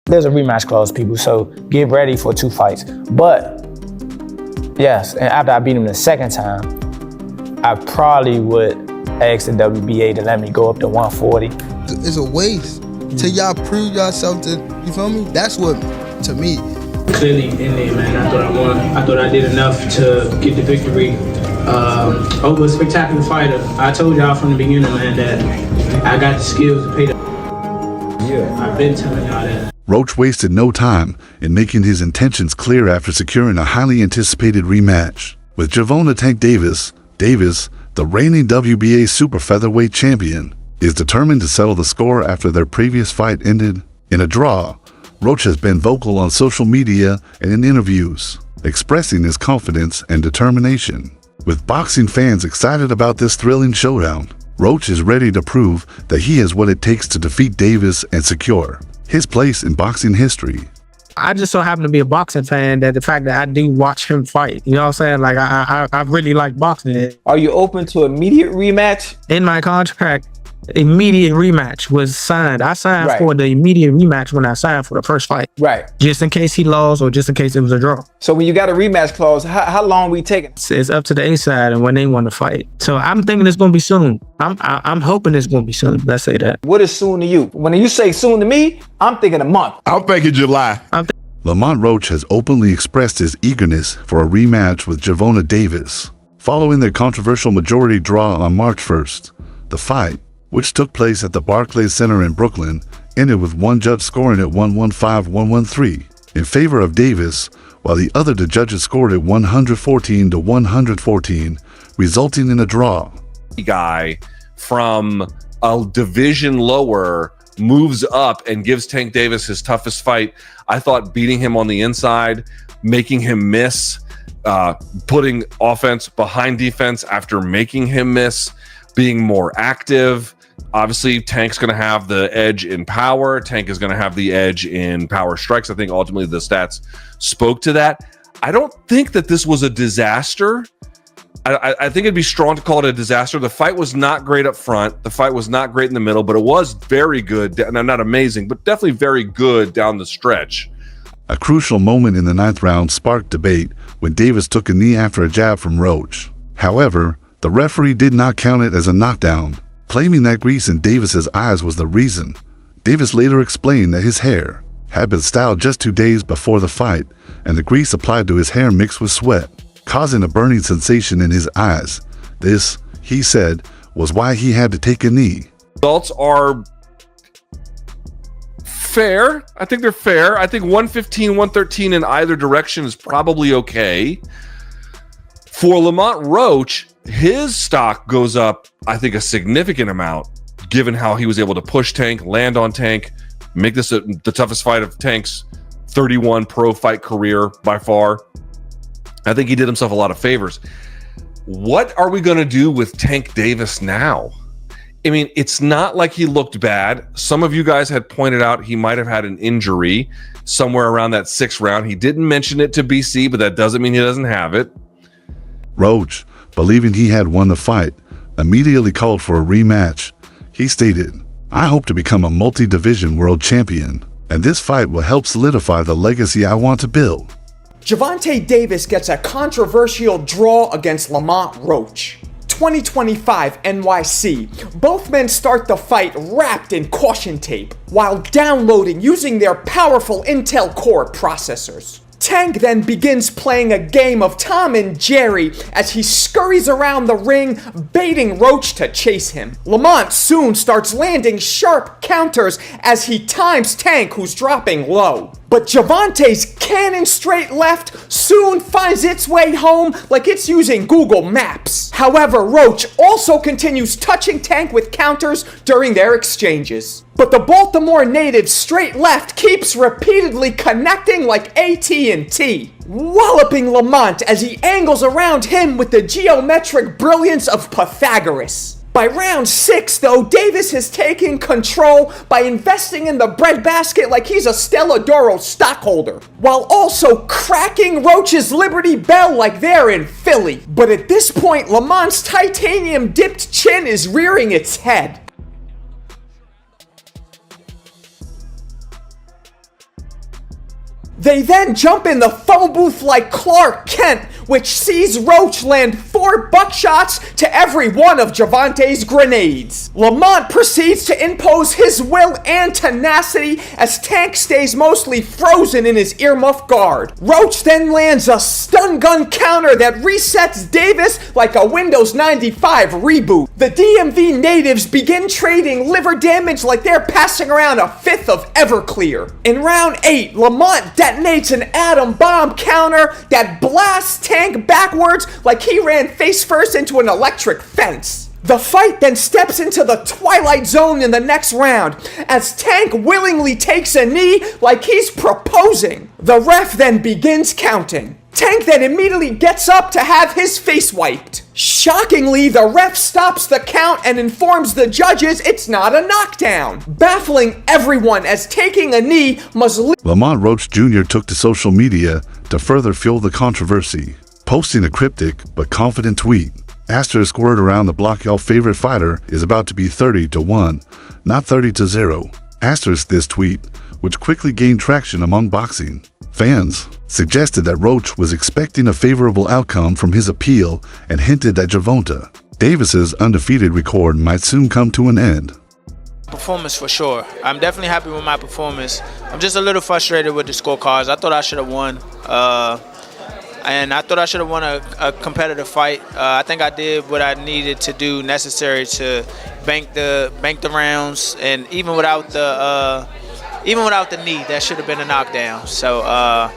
There's a rematch clause, people, so get ready for 2 fights. But, yes, and after I beat him the second time, I probably would ask the WBA to let me go up to 140. It's a waste. Till y'all prove yourself to, you feel me? That's what, to me. Clearly in there, man, I thought I won. I thought I did enough to get the victory over a spectacular fighter. I told y'all from the beginning, man, that I got the skills to pay the... Yeah, I've been telling y'all that. Roach wasted no time in making his intentions clear after securing a highly anticipated rematch. With Gervonta Tank Davis, the reigning WBA super featherweight champion, is determined to settle the score after their previous fight ended in a draw. Roach has been vocal on social media and in interviews, expressing his confidence and determination. With boxing fans excited about this thrilling showdown, Roach is ready to prove that he has what it takes to defeat Davis and secure his place in boxing history. I just so happen to be a boxing fan that the fact that I do watch him fight, you know what I'm saying? Like, I really like boxing. Are you open to immediate rematch? In my contract, immediate rematch was signed. I signed for the immediate rematch when I signed for the first fight. Right. Just in case he lost or just in case it was a draw. So when you got a rematch clause, how long we taking? It's up to the A side and when they want to fight. So I'm thinking it's gonna be soon. I'm hoping it's gonna be soon. Let's say that. What is soon to you? When you say soon to me, I'm thinking a month. I'm thinking July. Lamont Roach has openly expressed his eagerness for a rematch with Gervonta Davis. Following their controversial majority draw on March 1st, the fight, which took place at the Barclays Center in Brooklyn, ended with one judge scoring at 115-113 in favor of Davis, while the other two judges scored at 114-114, resulting in a draw. Guy from a division lower moves up and gives Tank Davis his toughest fight. I thought beating him on the inside, making him miss, putting offense behind defense after making him miss, being more active. Obviously, Tank's going to have the edge in power. Tank is going to have the edge in power strikes. I think ultimately the stats spoke to that. I don't think that this was a disaster. I think it'd be strong to call it a disaster. The fight was not great up front. The fight was not great in the middle, but it was very good. No, not amazing, but definitely very good down the stretch. A crucial moment in the 9th round sparked debate when Davis took a knee after a jab from Roach. However, the referee did not count it as a knockdown, claiming that grease in Davis's eyes was the reason. Davis later explained that his hair had been styled just 2 days before the fight, and the grease applied to his hair mixed with sweat, causing a burning sensation in his eyes. This, he said, was why he had to take a knee. Results are fair. I think they're fair. I think 115, 113 in either direction is probably okay. For Lamont Roach, his stock goes up, I think, a significant amount, given how he was able to push Tank, land on Tank, make this the toughest fight of Tank's 31 pro fight career by far. I think he did himself a lot of favors. What are we going to do with Tank Davis now? I mean, it's not like he looked bad. Some of you guys had pointed out he might have had an injury somewhere around that 6th round. He didn't mention it to BC, but that doesn't mean he doesn't have it. Roach, believing he had won the fight, immediately called for a rematch. He stated, "I hope to become a multi-division world champion, and this fight will help solidify the legacy I want to build." Gervonta Davis gets a controversial draw against Lamont Roach. 2025 NYC. Both men start the fight wrapped in caution tape while downloading using their powerful Intel Core processors. Tank then begins playing a game of Tom and Jerry as he scurries around the ring, baiting Roach to chase him. Lamont soon starts landing sharp counters as he times Tank, who's dropping low. But Gervonta's cannon straight left soon finds its way home like it's using Google Maps. However, Roach also continues touching Tank with counters during their exchanges. But the Baltimore native's straight left keeps repeatedly connecting like AT&T, walloping Lamont as he angles around him with the geometric brilliance of Pythagoras. By round 6, though, Davis has taken control by investing in the breadbasket like he's a Stella Doro stockholder, while also cracking Roach's Liberty Bell like they're in Philly. But at this point, Lamont's titanium-dipped chin is rearing its head. They then jump in the phone booth like Clark Kent, which sees Roach land 4 buckshots to every one of Gervonta's grenades. Lamont proceeds to impose his will and tenacity as Tank stays mostly frozen in his earmuff guard. Roach then lands a stun gun counter that resets Davis like a Windows 95 reboot. The DMV natives begin trading liver damage like they're passing around a fifth of Everclear. In round 8, Lamont detonates an atom bomb counter that blasts Tank backwards like he ran face first into an electric fence. The fight then steps into the Twilight Zone in the next round as Tank willingly takes a knee like he's proposing. The ref then begins counting. Tank then immediately gets up to have his face wiped. Shockingly, the ref stops the count and informs the judges it's not a knockdown, baffling everyone as taking a knee must Lamont Roach Jr. took to social media to further fuel the controversy, posting a cryptic but confident tweet. Asterisk word around the block, y'all favorite fighter is about to be 30-1, not 30-0. Asterisk this tweet, which quickly gained traction among boxing fans, suggested that Roach was expecting a favorable outcome from his appeal and hinted that Gervonta Davis's undefeated record might soon come to an end. Performance for sure. I'm definitely happy with my performance. I'm just a little frustrated with the scorecards. I thought I should have won. And I thought I should have won a competitive fight. I think I did what I needed to do necessary to bank the rounds, and even without the knee, that should have been a knockdown. So I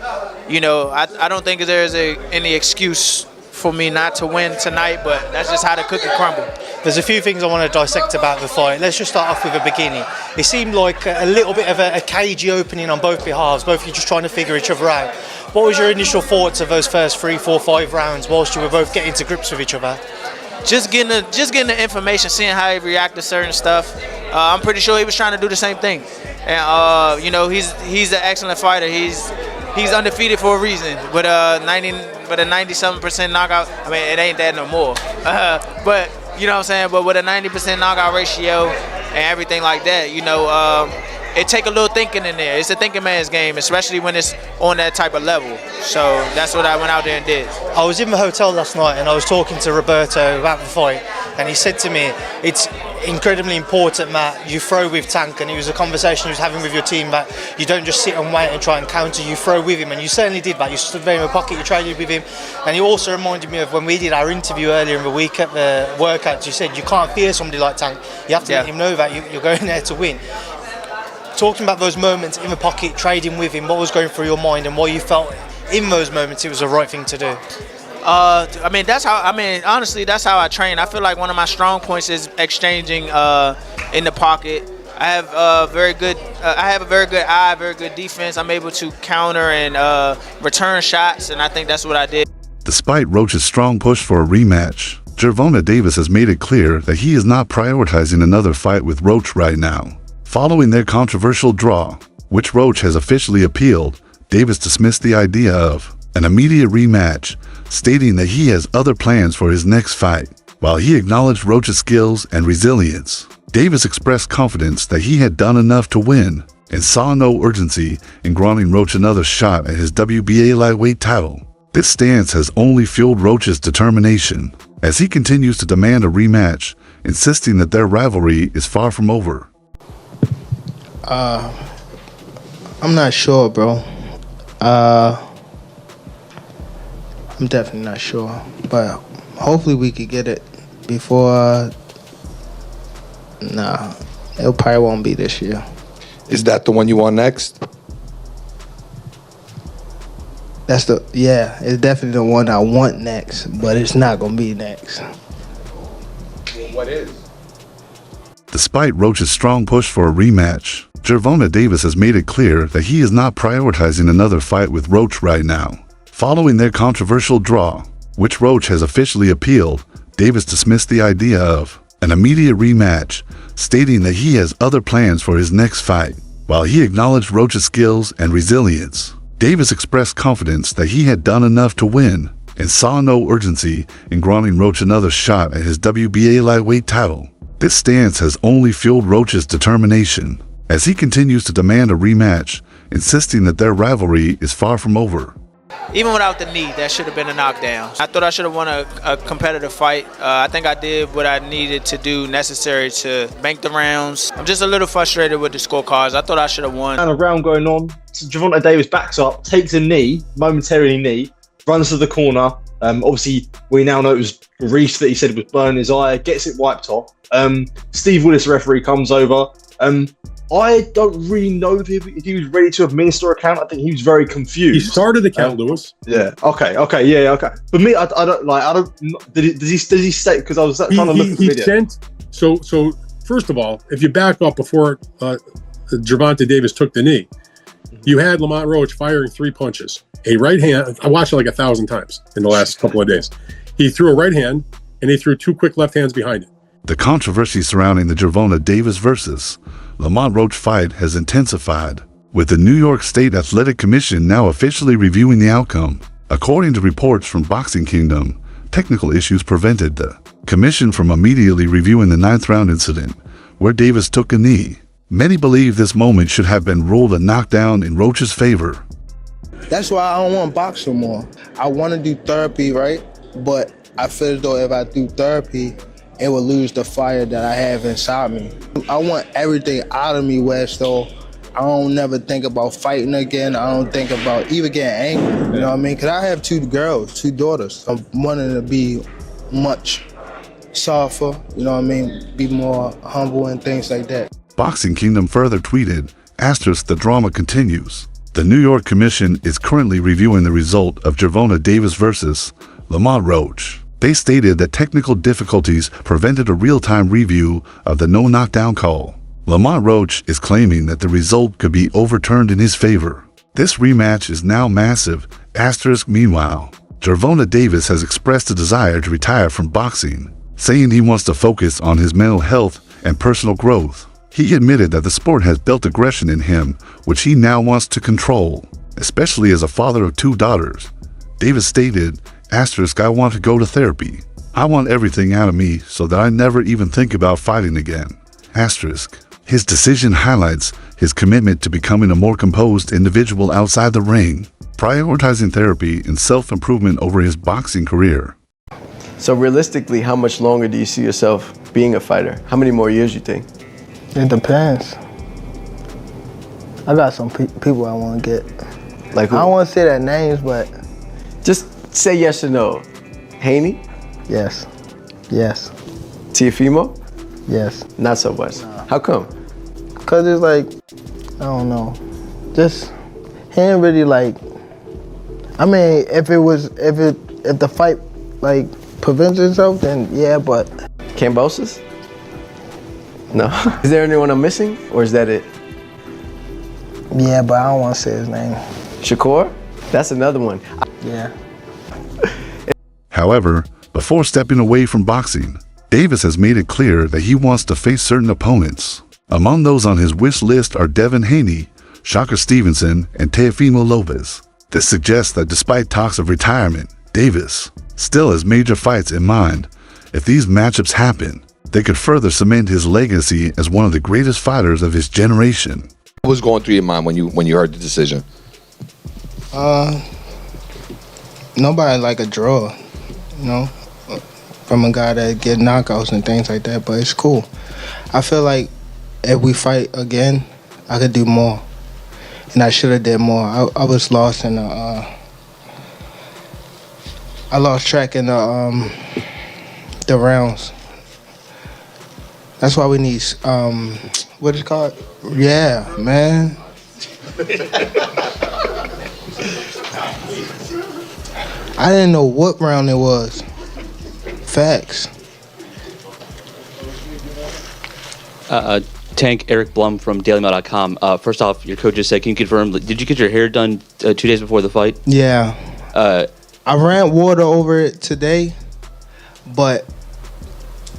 don't think there's any excuse for me not to win tonight, but that's just how the cookie crumbled. There's a few things I want to dissect about the fight. Let's just start off with the beginning. It seemed like a little bit of a cagey opening on both behalves, both of you just trying to figure each other out. What was your initial thoughts of those first 3, 4, 5 rounds whilst you were both getting to grips with each other? Just getting the information, seeing how he reacted to certain stuff. I'm pretty sure he was trying to do the same thing. And he's an excellent fighter. He's undefeated for a reason. With a 97% knockout, I mean, it ain't that no more. But you know what I'm saying. But with a 90% knockout ratio and everything like that, it take a little thinking in there. It's a thinking man's game, especially when it's on that type of level. So that's what I went out there and did. I was in the hotel last night and I was talking to Roberto about the fight, and he said to me, it's incredibly important, Matt, you throw with Tank, and it was a conversation he was having with your team that you don't just sit and wait and try and counter, you throw with him, and you certainly did that. You stood there in the pocket, you traded with him, and he also reminded me of when we did our interview earlier in the week at the workouts. You said you can't fear somebody like Tank, you have to let him know that you're going there to win. Talking about those moments in the pocket, trading with him, what was going through your mind and why you felt in those moments it was the right thing to do? Honestly, that's how I train. I feel like one of my strong points is exchanging in the pocket. I have a very good eye, very good defense. I'm able to counter and return shots, and I think that's what I did. Despite Roach's strong push for a rematch, Gervonta Davis has made it clear that he is not prioritizing another fight with Roach right now. Following their controversial draw, which Roach has officially appealed, Davis dismissed the idea of an immediate rematch, stating that he has other plans for his next fight. While he acknowledged Roach's skills and resilience, Davis expressed confidence that he had done enough to win and saw no urgency in granting Roach another shot at his WBA lightweight title. This stance has only fueled Roach's determination as he continues to demand a rematch, insisting that their rivalry is far from over. I'm not sure, bro. I'm definitely not sure, but hopefully we could get it before. Nah, it probably won't be this year. Is that the one you want next? It's definitely the one I want next, but it's not gonna be next. What is? Despite Roach's strong push for a rematch, Gervonta Davis has made it clear that he is not prioritizing another fight with Roach right now. Following their controversial draw, which Roach has officially appealed, Davis dismissed the idea of an immediate rematch, stating that he has other plans for his next fight. While he acknowledged Roach's skills and resilience, Davis expressed confidence that he had done enough to win and saw no urgency in granting Roach another shot at his WBA lightweight title. This stance has only fueled Roach's determination as he continues to demand a rematch, insisting that their rivalry is far from over. Even without the knee, that should have been a knockdown. I thought I should have won a competitive fight. I think I did what I needed to do necessary to bank the rounds. I'm just a little frustrated with the scorecards. I thought I should have won. And a round going on, Gervonta Davis backs up, takes a knee, momentary knee, runs to the corner. Obviously, we now know it was Reese that he said was burning his eye, gets it wiped off. Steve Willis, referee, comes over. I don't really know if he was ready to administer a count. I think he was very confused. He started the count, Lewis. Yeah. Okay. For me, I don't. Does he say? Because I was trying to look at the video. So first of all, if you back up before Gervonta Davis took the knee, you had Lamont Roach firing 3 punches. A right hand. I watched it like 1,000 times in the last couple of days. He threw a right hand, and he threw 2 quick left hands behind it. The controversy surrounding the Gervonta Davis versus Lamont Roach fight has intensified, with the New York State Athletic Commission now officially reviewing the outcome. According to reports from Boxing Kingdom, technical issues prevented the commission from immediately reviewing the 9th round incident, where Davis took a knee. Many believe this moment should have been ruled a knockdown in Roach's favor. That's why I don't want to box no more. I want to do therapy, right? But I feel as though if I do therapy, it will lose the fire that I have inside me. I want everything out of me where so I don't never think about fighting again. I don't think about even getting angry, you know what I mean? Because I have 2 girls, 2 daughters. I'm wanting to be much softer, you know what I mean? Be more humble and things like that. Boxing Kingdom further tweeted, "Asterisk, the drama continues. The New York Commission is currently reviewing the result of Gervonta Davis versus Lamont Roach." They stated that technical difficulties prevented a real-time review of the no-knockdown call. Lamont Roach is claiming that the result could be overturned in his favor. This rematch is now massive. Asterisk, meanwhile, Gervonta Davis has expressed a desire to retire from boxing, saying he wants to focus on his mental health and personal growth. He admitted that the sport has built aggression in him, which he now wants to control, especially as a father of 2 daughters. Davis stated, "Asterisk, I want to go to therapy. I want everything out of me so that I never even think about fighting again." Asterisk. His decision highlights his commitment to becoming a more composed individual outside the ring, prioritizing therapy and self-improvement over his boxing career. So realistically, how much longer do you see yourself being a fighter? How many more years you think? It depends. I got some people I want to get. Like who? I don't want to say their names, but just say yes or no. Haney? Yes. Yes. Tiafimo? Yes. Not so much. How come? Cause it's like, I don't know. Just he ain't really like. I mean, if the fight like prevents itself, then yeah. But Kambosos? No. Is there anyone I'm missing, or is that it? Yeah, but I don't want to say his name. Shakur? That's another one. Yeah. However, before stepping away from boxing, Davis has made it clear that he wants to face certain opponents. Among those on his wish list are Devin Haney, Shaka Stevenson, and Teofimo Lopez. This suggests that despite talks of retirement, Davis still has major fights in mind. If these matchups happen, they could further cement his legacy as one of the greatest fighters of his generation. What was going through your mind when you heard the decision? Nobody like a draw, you know, from a guy that get knockouts and things like that, but it's cool. I feel like if we fight again, I could do more, and I should have did more. I was lost in the, I lost track in the rounds. That's why we need, what is it called? Yeah, man. I didn't know what round it was. Facts. Tank Eric Blum from DailyMail.com. First off, your coach just said, can you confirm, did you get your hair done 2 days before the fight? Yeah. I ran water over it today, but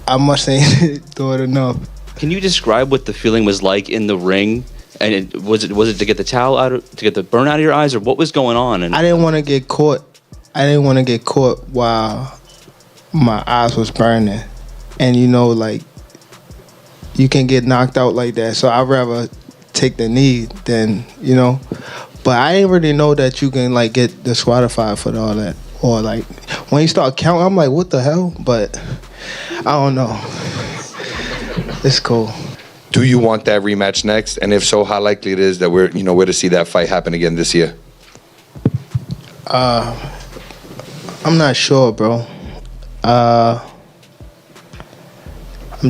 I must ain't do it enough. Can you describe what the feeling was like in the ring? And was it to get the towel out, to get the burn out of your eyes, or what was going on? And I didn't want to get caught. I didn't want to get caught while my eyes was burning, and you know, like you can get knocked out like that. So I'd rather take the knee, then, But I ain't really know that you can, like, get disqualified for all that. Or, like, when you start counting, I'm like, what the hell? But I don't know. It's cool. Do you want that rematch next? And if so, how likely it is that we're to see that fight happen again this year? I'm not sure, bro. I'm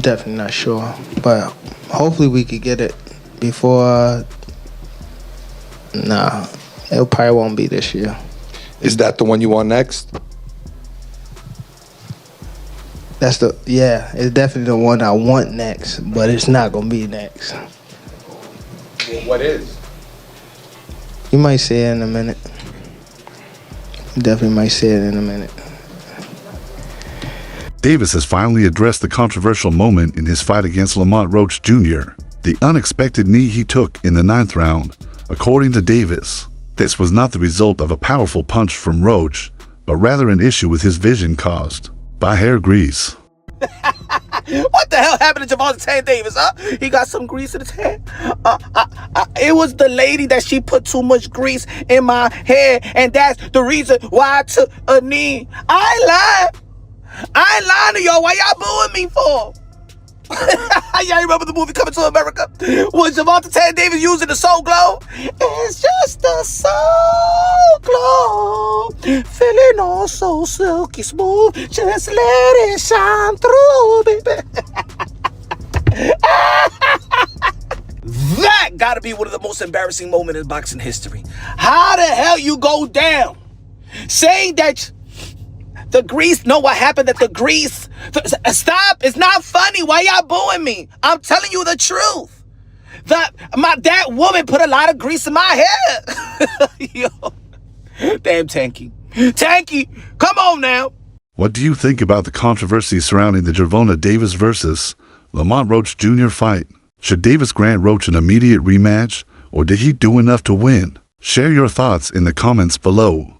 definitely not sure. But hopefully we could get it before... Nah, it probably won't be this year. Is that the one you want next? It's definitely the one I want next, but it's not gonna be next. What is? You might see it in a minute. Definitely might see it in a minute. Davis has finally addressed the controversial moment in his fight against Lamont Roach Jr., the unexpected knee he took in the 9th round. According to Davis, this was not the result of a powerful punch from Roach, but rather an issue with his vision caused by hair grease. What the hell happened to Gervonta Davis, huh? He got some grease in his hair? It was the lady that she put too much grease in my hair, and that's the reason why I took a knee. I ain't lying to y'all. Why y'all booing me for? Y'all remember the movie Coming to America? Was Gervonta Davis using the Soul Glow? It's just the Soul Glow, feeling all so silky smooth. Just let it shine through, baby. That gotta be one of the most embarrassing moments in boxing history. How the hell you go down saying that the grease, know what happened, that the grease, stop, it's not funny. Why y'all booing me? I'm telling you the truth. That woman put a lot of grease in my hair. Yo, damn Tanky, come on now. What do you think about the controversy surrounding the Gervonta Davis versus Lamont Roach Jr. fight? Should Davis grant Roach an immediate rematch, or did he do enough to win? Share your thoughts in the comments below.